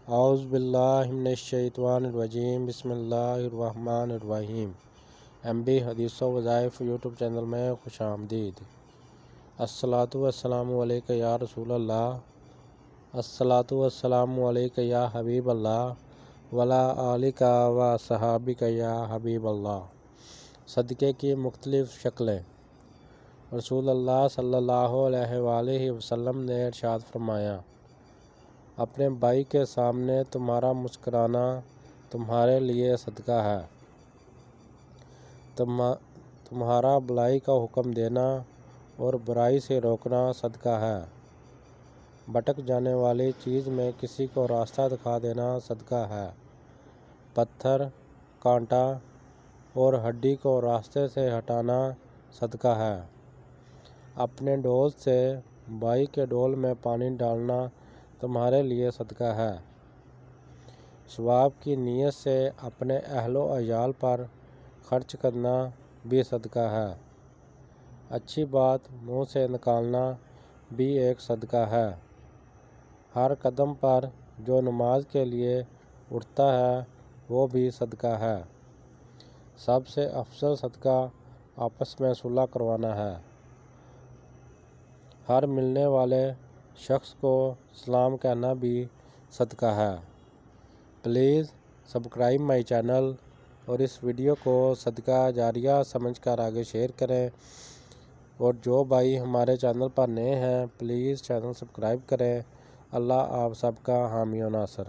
اعوذ باللہ من الشیطان الرجیم، بسم اللہ الرحمن الرحیم۔ MB حدیث و وظائف یوٹیوب چینل میں خوش آمدید۔ الصلاۃ والسلام علیک یا رسول اللہ، الصلاۃ والسلام علیک یا حبیب اللہ، وعلی آلک و صحابک یا حبیب اللہ۔ صدقے کی مختلف شکلیں۔ رسول اللہ صلی اللہ علیہ وآلہ وسلم نے ارشاد فرمایا، اپنے بھائی کے سامنے تمہارا مسکرانا تمہارے لیے صدقہ ہے، تمہارا بھلائی کا حکم دینا اور برائی سے روکنا صدقہ ہے، بھٹک جانے والی چیز میں کسی کو راستہ دکھا دینا صدقہ ہے، پتھر، کانٹا اور ہڈی کو راستے سے ہٹانا صدقہ ہے، اپنے ڈول سے بھائی کے ڈول میں پانی ڈالنا تمہارے لیے صدقہ ہے، ثواب کی نیت سے اپنے اہل و عیال پر خرچ کرنا بھی صدقہ ہے، اچھی بات منہ سے نکالنا بھی ایک صدقہ ہے، ہر قدم پر جو نماز کے لیے اٹھتا ہے وہ بھی صدقہ ہے، سب سے افضل صدقہ آپس میں صلح کروانا ہے، ہر ملنے والے شخص کو سلام کہنا بھی صدقہ ہے۔ پلیز سبسکرائب مائی چینل اور اس ویڈیو کو صدقہ جاریہ سمجھ کر آگے شیئر کریں، اور جو بھائی ہمارے چینل پر نئے ہیں پلیز چینل سبسکرائب کریں۔ اللہ آپ سب کا حامی و ناصر۔